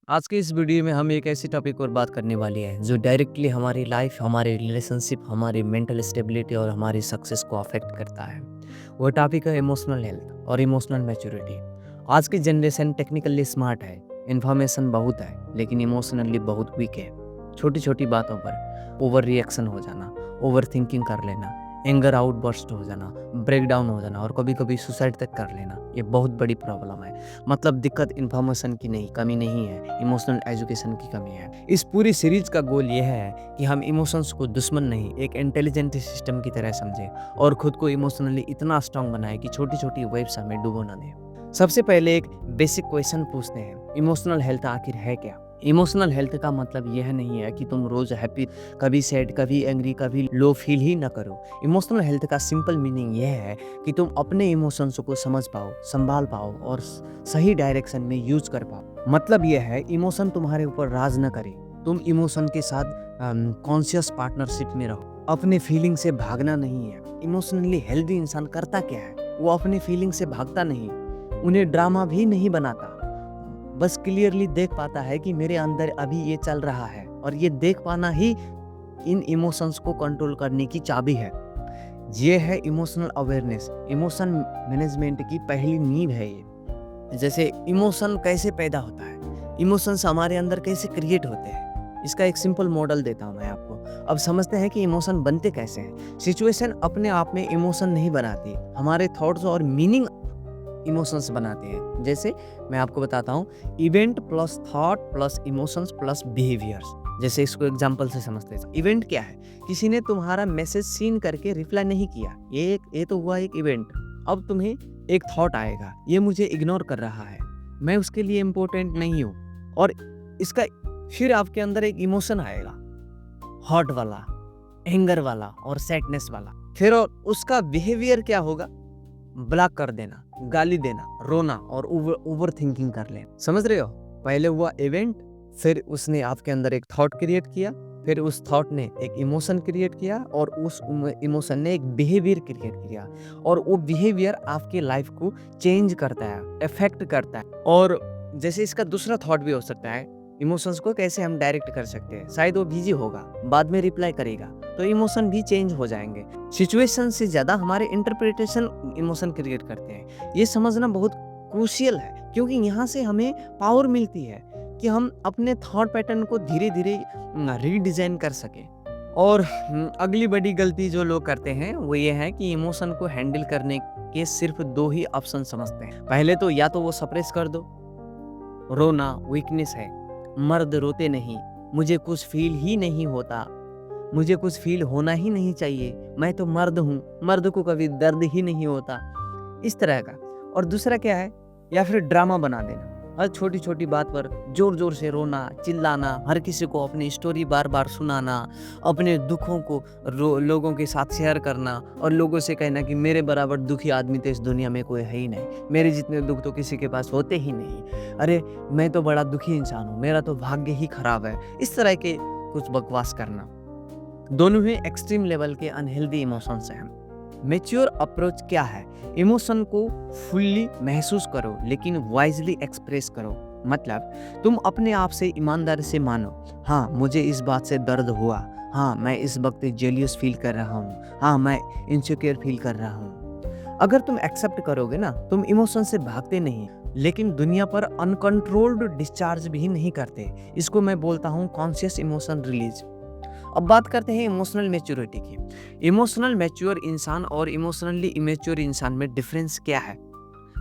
आज के इस वीडियो में हम एक ऐसे टॉपिक पर बात करने वाले हैं जो डायरेक्टली हमारी लाइफ, हमारे रिलेशनशिप, हमारी मेंटल स्टेबिलिटी और हमारी सक्सेस को अफेक्ट करता है। वो टॉपिक है इमोशनल हेल्थ और इमोशनल मैच्योरिटी। आज की जनरेशन टेक्निकली स्मार्ट है, इन्फॉर्मेशन बहुत है, लेकिन इमोशनली बहुत वीक है। छोटी छोटी बातों पर ओवर रिएक्शन हो जाना, ओवर थिंकिंग कर लेना, एंगर आउटबर्स्ट हो जाना, ब्रेक डाउन हो जाना और कभी कभी सुसाइड तक कर लेना, ये बहुत बड़ी प्रॉब्लम है। मतलब दिक्कत इन्फॉर्मेशन की नहीं, कमी नहीं है, इमोशनल एजुकेशन की कमी है। इस पूरी सीरीज का गोल यह है कि हम इमोशंस को दुश्मन नहीं, एक इंटेलिजेंट सिस्टम की तरह समझें और खुद को इमोशनली इतना स्ट्रांग बनाए कि छोटी छोटी वेव्स हमें डुबो ना दें। सबसे पहले एक बेसिक क्वेश्चन पूछते हैं, इमोशनल हेल्थ आखिर है क्या? इमोशनल हेल्थ का मतलब यह नहीं है कि तुम रोज हैप्पी, कभी सैड, कभी एंग्री, कभी लो फील ही ना करो। इमोशनल हेल्थ का सिंपल मीनिंग यह है कि तुम अपने इमोशंस को समझ पाओ, संभाल पाओ और सही डायरेक्शन में यूज कर पाओ। मतलब यह है इमोशन तुम्हारे ऊपर राज न करे, तुम इमोशन के साथ कॉन्शियस पार्टनरशिप में रहो। अपने फीलिंग से भागना नहीं है। इमोशनली हेल्दी इंसान करता क्या है? वो अपने फीलिंग से भागता नहीं, उन्हें ड्रामा भी नहीं बनाता, बस क्लियरली देख पाता है कि मेरे अंदर अभी ये चल रहा है, और ये देख पाना ही इन इमोशंस को कंट्रोल करने की चाबी है। ये है इमोशनल अवेयरनेस। इमोशन मैनेजमेंट की पहली नींव है ये। जैसे इमोशन कैसे पैदा होता है, इमोशंस हमारे अंदर कैसे क्रिएट होते हैं, इसका एक सिंपल मॉडल देता हूँ मैं आपको। अब समझते हैं कि इमोशन बनते कैसे हैं। सिचुएशन अपने आप में इमोशन नहीं बनाती, हमारे थॉट्स और मीनिंग इमोशंस बनाते हैं। जैसे मैं आपको बताता हूँ, event plus thought plus emotions plus behaviours. जैसे इसको एग्जांपल से समझते हैं। इवेंट क्या है? किसी ने तुम्हारा मैसेज सीन करके रिप्लाई नहीं किया, ये तो हुआ एक इवेंट। अब तुम्हें एक थॉट आएगा, ये मुझे इग्नोर कर रहा है, मैं उसके लिए इम्पोर्टेंट नहीं हूँ, और इसका फिर आपके अंदर एक इमोशन आएगा, हॉट वाला, एंगर वाला और सैडनेस वाला। फिर और उसका बिहेवियर क्या होगा? ब्लॉक कर देना, गाली देना, रोना और ओवर थिंकिंग कर लेना। समझ रहे हो? पहले हुआ इवेंट, फिर उसने आपके अंदर एक थॉट क्रिएट किया, फिर उस थॉट ने एक इमोशन क्रिएट किया, और उस इमोशन ने एक बिहेवियर क्रिएट किया, और वो बिहेवियर आपके लाइफ को चेंज करता है, इफेक्ट करता है। और जैसे इसका दूसरा थॉट भी हो सकता है, इमोशंस को कैसे हम डायरेक्ट कर सकते हैं। शायद वो बिजी होगा, बाद में रिप्लाई करेगा, तो इमोशन भी चेंज हो जाएंगे। सिचुएशन से ज़्यादा हमारे इंटरप्रिटेशन इमोशन क्रिएट करते हैं। ये समझना बहुत क्रूशियल है, क्योंकि यहाँ से हमें पावर मिलती है कि हम अपने थॉट पैटर्न को धीरे धीरे रीडिज़ाइन कर सकें। और अगली बड़ी गलती जो लोग करते हैं वो ये है कि इमोशन को हैंडल करने के सिर्फ दो ही ऑप्शन समझते हैं। पहले तो या तो वो सप्रेस कर दो, रोना वीकनेस है, मर्द रोते नहीं, मुझे कुछ फील ही नहीं होता, मुझे कुछ फील होना ही नहीं चाहिए, मैं तो मर्द हूँ, मर्द को कभी दर्द ही नहीं होता, इस तरह का। और दूसरा क्या है? या फिर ड्रामा बना देना, हर छोटी छोटी बात पर जोर जोर से रोना, चिल्लाना, हर किसी को अपनी स्टोरी बार बार सुनाना, अपने दुखों को लोगों के साथ शेयर करना, और लोगों से कहना कि मेरे बराबर दुखी आदमी तो इस दुनिया में कोई है ही नहीं, मेरे जितने दुख तो किसी के पास होते ही नहीं, अरे मैं तो बड़ा दुखी इंसान हूँ, मेरा तो भाग्य ही खराब है, इस तरह के कुछ बकवास करना। दोनों ही एक्सट्रीम लेवल के अनहेल्दी इमोशंस हैं। मैच्योर अप्रोच क्या है? इमोशन को फुल्ली महसूस करो, लेकिन वाइजली एक्सप्रेस करो। मतलब तुम अपने आप से ईमानदारी से मानो, हाँ मुझे इस बात से दर्द हुआ, हाँ मैं इस वक्त जेलियस फील कर रहा हूँ, हाँ मैं इनसिक्योर फील कर रहा हूँ। अगर तुम एक्सेप्ट करोगे ना, तुम इमोशन से भागते नहीं, लेकिन दुनिया पर अनकंट्रोल्ड डिस्चार्ज भी नहीं करते। इसको मैं बोलता हूँ कॉन्शियस इमोशन रिलीज। अब बात करते हैं इमोशनल मैच्योरिटी की। इमोशनल मैच्योर इंसान और इमोशनली इमेच्योर इंसान में डिफरेंस क्या है?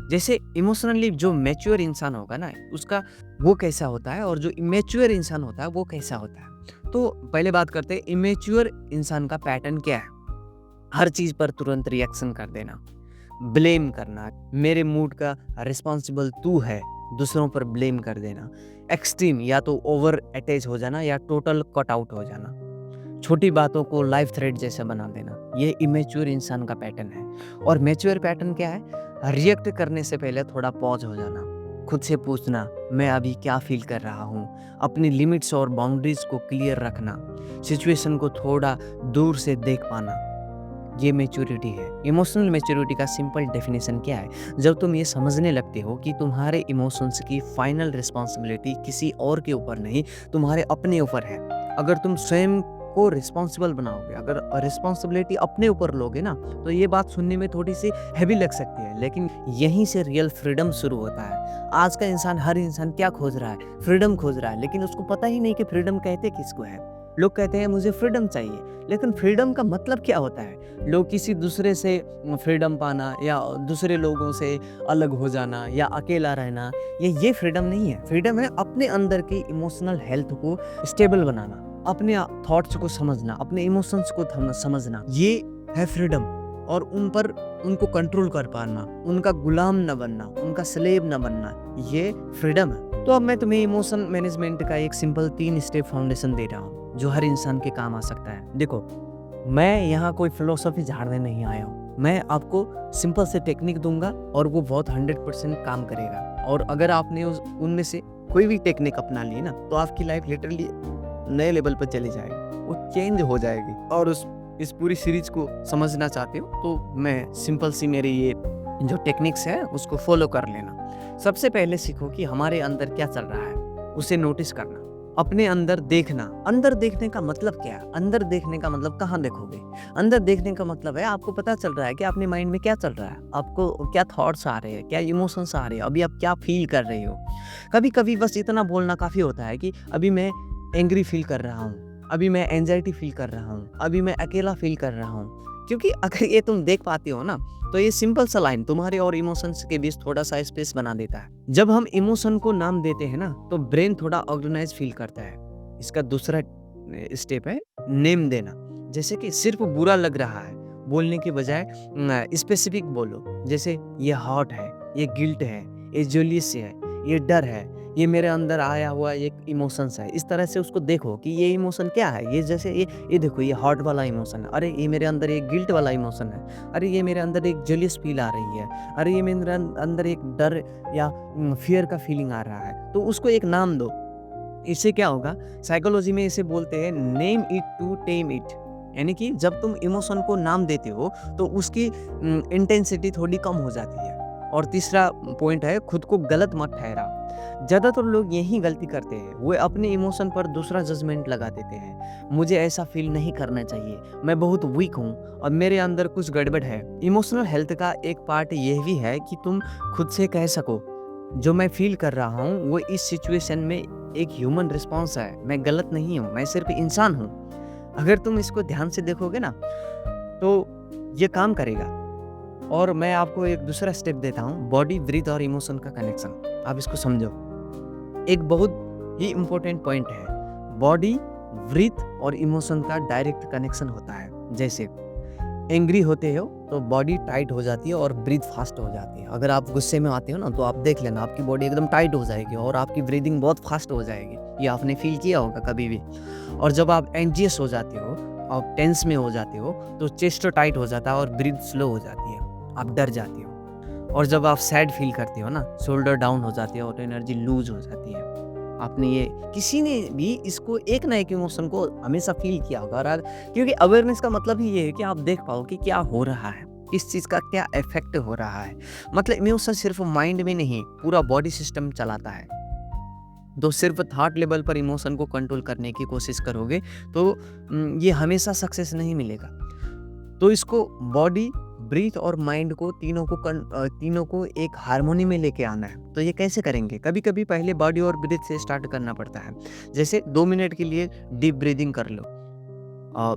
जैसे इमोशनली जो मैच्योर इंसान होगा ना, उसका वो कैसा होता है, और जो इमेच्योर इंसान होता है वो कैसा होता है। तो पहले बात करते हैं इमेच्योर इंसान का पैटर्न क्या है। हर चीज पर तुरंत रिएक्शन कर देना, ब्लेम करना, मेरे मूड का रिस्पॉन्सिबल तू है, दूसरों पर ब्लेम कर देना, एक्सट्रीम या तो ओवर अटैच हो जाना या टोटल कट आउट हो जाना, छोटी बातों को लाइफ थ्रेड जैसे बना देना, ये इमेच्योर इंसान का पैटर्न है। और मैच्योर पैटर्न क्या है? रिएक्ट करने से पहले थोड़ा पॉज हो जाना, खुद से पूछना मैं अभी क्या फील कर रहा हूँ, अपनी लिमिट्स और बाउंड्रीज को क्लियर रखना, सिचुएशन को थोड़ा दूर से देख पाना, ये मैच्योरिटी है। इमोशनल मैच्योरिटी का सिंपल डेफिनेशन क्या है? जब तुम ये समझने लगते हो कि तुम्हारे इमोशंस की फाइनल रिस्पॉन्सिबिलिटी किसी और के ऊपर नहीं, तुम्हारे अपने ऊपर है। अगर तुम स्वयं को रिस्पॉन्सिबल बनाओगे, अगर रिस्पॉन्सिबिलिटी अपने ऊपर लोगे ना, तो ये बात सुनने में थोड़ी सी हैवी लग सकती है, लेकिन यहीं से रियल फ्रीडम शुरू होता है। आज का इंसान, हर इंसान क्या खोज रहा है? फ्रीडम खोज रहा है, लेकिन उसको पता ही नहीं कि फ्रीडम कहते किसको है। लोग कहते हैं मुझे फ्रीडम चाहिए, लेकिन फ्रीडम का मतलब क्या होता है? लोग किसी दूसरे से फ्रीडम पाना या दूसरे लोगों से अलग हो जाना या अकेला रहना, ये फ्रीडम नहीं है। फ्रीडम है अपने अंदर की इमोशनल हेल्थ को स्टेबल बनाना, अपने थॉट्स को समझना, अपने इमोशंस को समझना, ये है फ्रीडम। और उन पर उनको कंट्रोल कर पाना, उनका गुलाम न बनना, उनका स्लेव न बनना, ये फ्रीडम है। तो अब मैं तुम्हें इमोशन मैनेजमेंट का एक सिंपल 3 स्टेप फाउंडेशन दे रहा हूँ, जो हर इंसान के काम आ सकता है। देखो, मैं यहाँ कोई फिलोसफी झाड़ने नहीं आया हूँ। मैं आपको सिंपल से टेक्निक दूंगा और वो बहुत 100% काम करेगा। और अगर आपने उनमें से कोई भी टेक्निक अपना ली ना, तो आपकी लाइफ लिटरली नए लेवल पर चली जाएगी, वो चेंज हो जाएगी। और इस पूरी सीरीज को समझना चाहते हो तो मैं सिंपल सी मेरी ये जो टेक्निक्स है उसको फॉलो कर लेना। सबसे पहले सीखो कि हमारे अंदर क्या चल रहा है, उसे नोटिस करना, अपने अंदर देखना। अंदर देखने का मतलब क्या है? अंदर देखने का मतलब कहाँ देखोगे? अंदर देखने का मतलब है आपको पता चल रहा है कि अपने माइंड में क्या चल रहा है, आपको क्या थॉट्स आ रहे हैं, क्या इमोशंस आ रहे हैं, अभी आप क्या फील कर रहे हो। कभी कभी बस इतना बोलना काफ़ी होता है कि अभी मैं एंग्री फील कर रहा हूँ, अभी मैं एंजाइटी फील कर रहा हूँ, अभी मैं अकेला फील कर रहा हूँ। क्योंकि अगर ये तुम देख पाते हो ना, तो ये सिंपल सा लाइन तुम्हारे और इमोशंस के बीच थोड़ा सा स्पेस बना देता है। जब हम इमोशन को नाम देते हैं ना, तो ब्रेन थोड़ा ऑर्गेनाइज फील करता है। इसका दूसरा स्टेप है नेम देना। जैसे कि सिर्फ बुरा लग रहा है बोलने के बजाय स्पेसिफिक बोलो। जैसे ये हॉट है, ये गिल्ट है, ये जेलियस है, ये डर है, ये मेरे अंदर आया हुआ एक इमोशंस है। इस तरह से उसको देखो कि ये इमोशन क्या है। ये जैसे ये देखो, ये हॉट वाला इमोशन है, अरे ये मेरे अंदर एक गिल्ट वाला इमोशन है, अरे ये मेरे अंदर एक जेलियस फील आ रही है, अरे ये मेरे अंदर एक डर या फियर का फीलिंग आ रहा है। तो उसको एक नाम दो। इससे क्या होगा, साइकोलॉजी में इसे बोलते हैं name it to tame it. यानी कि जब तुम इमोशन को नाम देते हो तो उसकी इंटेंसिटी थोड़ी कम हो जाती है। और तीसरा पॉइंट है, खुद को गलत मत ठहरा। ज़्यादातर लोग यही गलती करते हैं, वो अपने इमोशन पर दूसरा जजमेंट लगा देते हैं। मुझे ऐसा फील नहीं करना चाहिए, मैं बहुत वीक हूँ और मेरे अंदर कुछ गड़बड़ है। इमोशनल हेल्थ का एक पार्ट यह भी है कि तुम खुद से कह सको, जो मैं फील कर रहा हूँ वो इस सिचुएशन में एक ह्यूमन रिस्पॉन्स है, मैं गलत नहीं हूँ, मैं सिर्फ इंसान हूँ। अगर तुम इसको ध्यान से देखोगे ना, तो ये काम करेगा। और मैं आपको एक दूसरा स्टेप देता हूँ, बॉडी, ब्रीथ और इमोशन का कनेक्शन। आप इसको समझो, एक बहुत ही इम्पोर्टेंट पॉइंट है। बॉडी, ब्रीथ और इमोशन का डायरेक्ट कनेक्शन होता है। जैसे एंग्री होते हो तो बॉडी टाइट हो जाती है और ब्रीथ फास्ट हो जाती है। अगर आप गुस्से में आते हो ना, तो आप देख लेना, आपकी बॉडी एकदम टाइट हो जाएगी और आपकी ब्रीदिंग बहुत फास्ट हो जाएगी। ये आपने फील किया होगा कभी भी। और जब आप एंजियस हो जाते हो, आप टेंस में हो जाते हो, तो चेस्ट टाइट हो जाता है और ब्रीथ स्लो हो जाती है, आप डर जाते हो। और जब आप सैड फील करते हो ना, शोल्डर डाउन हो जाती है और एनर्जी लूज हो जाती है। आपने ये, किसी ने भी इसको एक ना एक इमोशन को हमेशा फील किया होगा। और क्योंकि अवेयरनेस का मतलब ही ये है कि आप देख पाओ कि क्या हो रहा है, इस चीज़ का क्या इफेक्ट हो रहा है। मतलब इमोशन सिर्फ माइंड में नहीं, पूरा बॉडी सिस्टम चलाता है। तो सिर्फ थॉट लेवल पर इमोशन को कंट्रोल करने की कोशिश करोगे तो ये हमेशा सक्सेस नहीं मिलेगा। तो इसको बॉडी, ब्रीथ और माइंड को तीनों को एक हार्मोनी में लेके आना है। तो ये कैसे करेंगे? कभी कभी पहले बॉडी और ब्रीथ से स्टार्ट करना पड़ता है। जैसे 2 मिनट के लिए डीप ब्रीदिंग कर लो,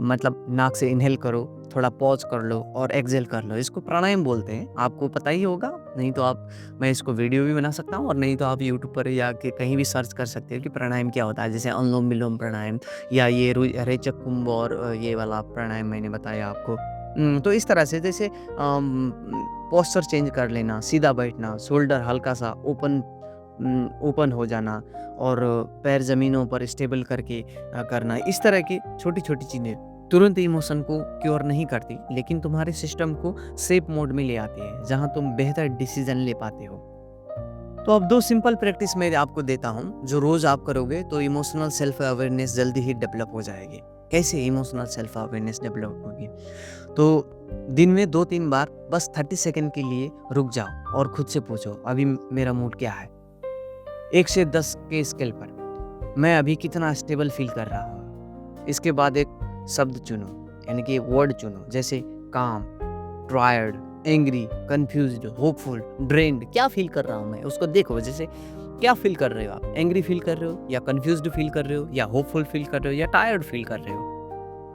मतलब नाक से इनहेल करो, थोड़ा पॉज कर लो और एक्सहेल कर लो। इसको प्राणायाम बोलते हैं, आपको पता ही होगा। नहीं तो मैं इसको वीडियो भी बना सकता हूँ, और नहीं तो आप यूट्यूब पर या कहीं भी सर्च कर सकते हो कि प्राणायाम क्या होता है। जैसे अनुलोम विलोम प्राणायाम, या ये रेचक कुंभ और ये वाला प्राणायाम मैंने बताया आपको। तो इस तरह से, जैसे पोस्चर चेंज कर लेना, सीधा बैठना, शोल्डर हल्का सा ओपन हो जाना, और पैर ज़मीनों पर स्टेबल करके करना। इस तरह की छोटी-छोटी चीज़ें तुरंत इमोशन को क्योर नहीं करती, लेकिन तुम्हारे सिस्टम को सेफ मोड में ले आती है, जहाँ तुम बेहतर डिसीजन ले पाते हो। तो अब 2 सिंपल प्रैक्टिस मैं आपको देता हूँ, जो रोज़ आप करोगे तो इमोशनल सेल्फ अवेयरनेस जल्दी ही डेवलप हो जाएगी। कैसे इमोशनल सेल्फ अवेयरनेस डेवलप होगी? तो दिन में 2-3 बार बस 30 सेकंड के लिए रुक जाओ और खुद से पूछो, अभी मेरा मूड क्या है? 1 से 10 के स्केल पर मैं अभी कितना स्टेबल फ़ील कर रहा हूँ? इसके बाद एक शब्द चुनो, यानी कि वर्ड चुनो, जैसे काम, tired, angry, confused, hopeful, drained. क्या फ़ील कर रहा हूँ मैं? उसको देखो, जैसे क्या फ़ील कर रहे हो आप? एंग्री फ़ील कर रहे हो या कन्फ्यूज्ड फ़ील कर रहे हो या होपफुल फ़ील कर रहे हो या टायर्ड फ़ील कर रहे हो?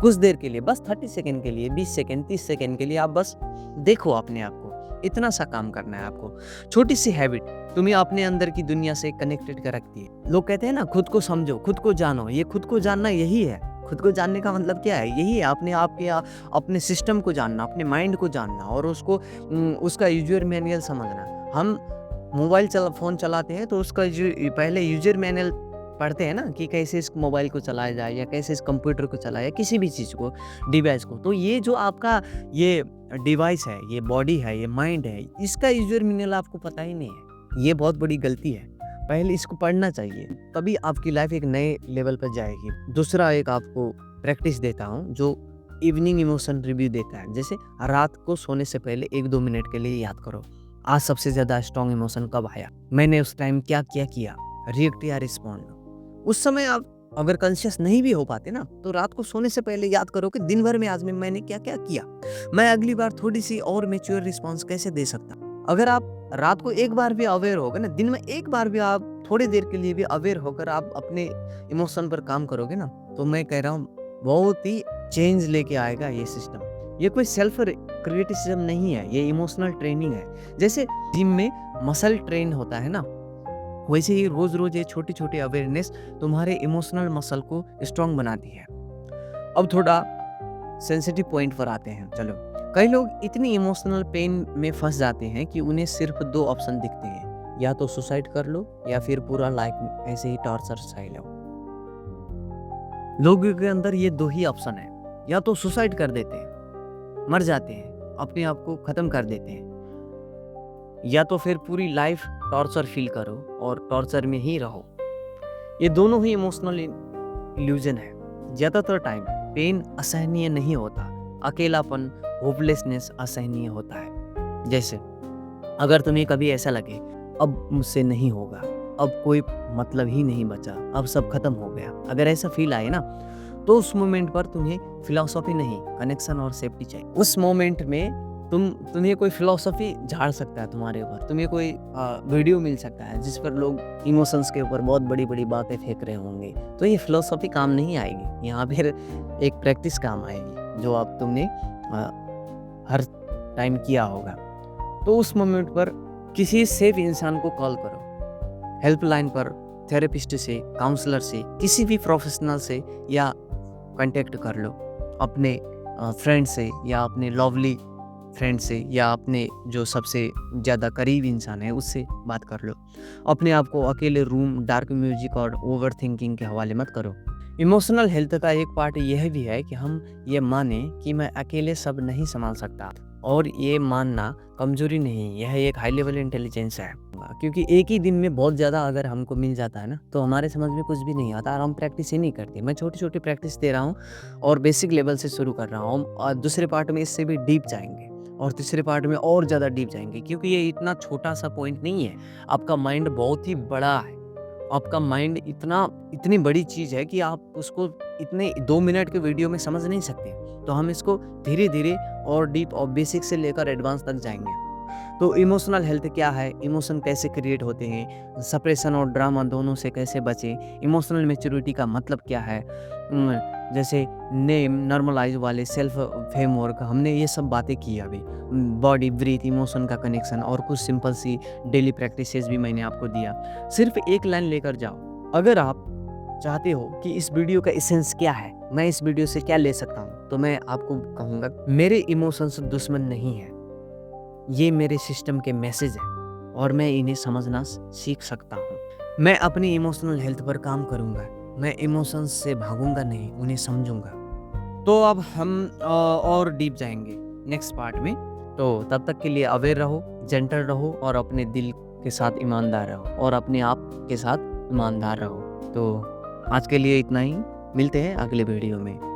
कुछ देर के लिए, बस 30 सेकंड के लिए, 20 सेकंड, 30 सेकंड के लिए आप बस देखो अपने आप को। इतना सा काम करना है आपको। छोटी सी हैबिट तुम्हें अपने अंदर की दुनिया से कनेक्टेड कर रखती है। लोग कहते हैं ना, खुद को समझो, खुद को जानो। ये खुद को जानना यही है। खुद को जानने का मतलब क्या है? यही है अपने आप के अपने सिस्टम को जानना, अपने माइंड को जानना और उसको उसका यूजर मैनुअल समझना। हम मोबाइल फ़ोन चलाते हैं तो उसका पहले यूजर मैनुअल पढ़ते हैं ना, कि कैसे इस मोबाइल को चलाया जाए या कैसे इस कंप्यूटर को चलाया, किसी भी चीज़ को, डिवाइस को। तो ये जो आपका ये डिवाइस है, ये बॉडी है, ये माइंड है, इसका यूजर मैनुअल आपको पता ही नहीं है। ये बहुत बड़ी गलती है। पहले इसको पढ़ना चाहिए, तभी आपकी लाइफ एक नए लेवल पर जाएगी। दूसरा एक आपको प्रैक्टिस देता हूँ जो इवनिंग इमोशन रिव्यू देता है। जैसे रात को सोने से पहले 1-2 मिनट के लिए याद करो, आज सबसे ज़्यादा स्ट्रॉन्ग इमोशन कब आया? मैंने उस टाइम क्या-क्या किया? रिएक्ट या रिस्पॉन्ड? उस समय आप अगर कॉन्शियस नहीं भी हो पाते ना, तो रात को सोने से पहले याद करो कि दिन भर में आज में मैंने क्या-क्या किया? मैं अगली बार थोड़ी-सी और मैच्योर रिस्पॉन्स कैसे दे सकता? अगर आप रात को एक बार भी अवेयर होगे ना, दिन में एक बार भी आप थोड़ी देर के लिए भी अवेयर होकर आप अपने इमोशन पर काम करोगे ना, तो मैं कह रहा हूँ बहुत ही चेंज लेके आएगा ये सिस्टम। ये कोई सेल्फ क्रिटिसिज्म नहीं है, ये इमोशनल ट्रेनिंग है। जैसे जिम में मसल ट्रेन होता है ना, वैसे ही रोज-रोज ये छोटी-छोटी अवेयरनेस तुम्हारे इमोशनल मसल को स्ट्रॉन्ग बनाती है। अब थोड़ा सेंसिटिव पॉइंट पर आते हैं। चलो, कई लोग इतनी इमोशनल पेन में फंस जाते हैं कि उन्हें सिर्फ 2 ऑप्शन दिखते हैं, या तो सुसाइड कर लो या फिर पूरा लाइफ ऐसे ही टॉर्चर सह लो। लोगों के अंदर ये 2 ही ऑप्शन है, या तो सुसाइड कर देते हैं, मर जाते हैं, अपने आप को खत्म कर देते हैं, या तो फिर पूरी लाइफ टॉर्चर फील करो और टॉर्चर में ही रहो। ये दोनों ही इमोशनल इल्यूजन है। ज़्यादातर टाइम पेन असहनीय नहीं होता, अकेलापन, होपलेसनेस असहनीय होता है। जैसे अगर तुम्हें कभी ऐसा लगे अब मुझसे नहीं होगा, अब कोई मतलब ही नहीं बचा, अब सब खत्म हो गया, अगर ऐसा फील आए ना, तो उस मोमेंट पर तुम्हें फिलॉसफी नहीं, कनेक्शन और सेफ्टी चाहिए। उस मोमेंट में तुम्हें कोई फिलॉसफी झाड़ सकता है तुम्हारे ऊपर, तुम्हें कोई वीडियो मिल सकता है जिस पर लोग इमोशंस के ऊपर बहुत बड़ी-बड़ी बातें फेंक रहे होंगे, तो ये फिलॉसफी काम नहीं आएगी। यहाँ फिर एक प्रैक्टिस काम आएगी जो आप तुमने हर टाइम किया होगा। तो उस मोमेंट पर किसी सेफ इंसान को कॉल करो, हेल्पलाइन पर, थेरेपिस्ट से, काउंसलर से, किसी भी प्रोफेशनल से, या कांटेक्ट कर लो अपने फ्रेंड से या अपने लवली फ्रेंड से या अपने जो सबसे ज़्यादा करीब इंसान है उससे बात कर लो। अपने आप को अकेले रूम, डार्क म्यूजिक और ओवर थिंकिंग के हवाले मत करो। इमोशनल हेल्थ का एक पार्ट यह भी है कि हम ये माने कि मैं अकेले सब नहीं संभाल सकता, और ये मानना कमजोरी नहीं, यह एक हाई लेवल इंटेलिजेंस है। क्योंकि एक ही दिन में बहुत ज़्यादा अगर हमको मिल जाता है ना, तो हमारे समझ में कुछ भी नहीं आता और हम प्रैक्टिस ही नहीं करते। मैं छोटी-छोटी प्रैक्टिस दे रहा हूँ और बेसिक लेवल से शुरू कर रहा हूँ, और दूसरे पार्ट में इससे भी डीप जाएँगे और तीसरे पार्ट में और ज़्यादा डीप जाएँगे, क्योंकि ये इतना छोटा-सा पॉइंट नहीं है। आपका माइंड बहुत ही बड़ा है। आपका माइंड इतनी बड़ी चीज़ है कि आप उसको इतने 2 मिनट के वीडियो में समझ नहीं सकते। तो हम इसको धीरे-धीरे और डीप और बेसिक से लेकर एडवांस तक जाएँगे। तो इमोशनल हेल्थ क्या है? इमोशन कैसे क्रिएट होते हैं? सप्रेशन और ड्रामा दोनों से कैसे बचें? इमोशनल मैच्योरिटी का मतलब क्या है? जैसे नेम, नॉर्मलाइज वाले सेल्फ फ्रेमवर्क, हमने ये सब बातें की अभी। बॉडी, ब्रीथ, इमोशन का कनेक्शन और कुछ सिंपल सी डेली प्रैक्टिसेस भी मैंने आपको दिया। सिर्फ एक लाइन लेकर जाओ। अगर आप चाहते हो कि इस वीडियो का एसेंस क्या है, मैं इस वीडियो से क्या ले सकता हूँ, तो मैं आपको कहूँगा, मेरे इमोशंस दुश्मन नहीं है, ये मेरे सिस्टम के मैसेज है और मैं इन्हें समझना सीख सकता हूँ। मैं अपनी इमोशनल हेल्थ पर काम करूँगा, मैं इमोशंस से भागूंगा नहीं, उन्हें समझूंगा। तो अब हम और डीप जाएंगे नेक्स्ट पार्ट में। तो तब तक के लिए अवेयर रहो, जेंटल रहो और अपने दिल के साथ ईमानदार रहो और अपने आप के साथ ईमानदार रहो। तो आज के लिए इतना ही, मिलते हैं अगले वीडियो में।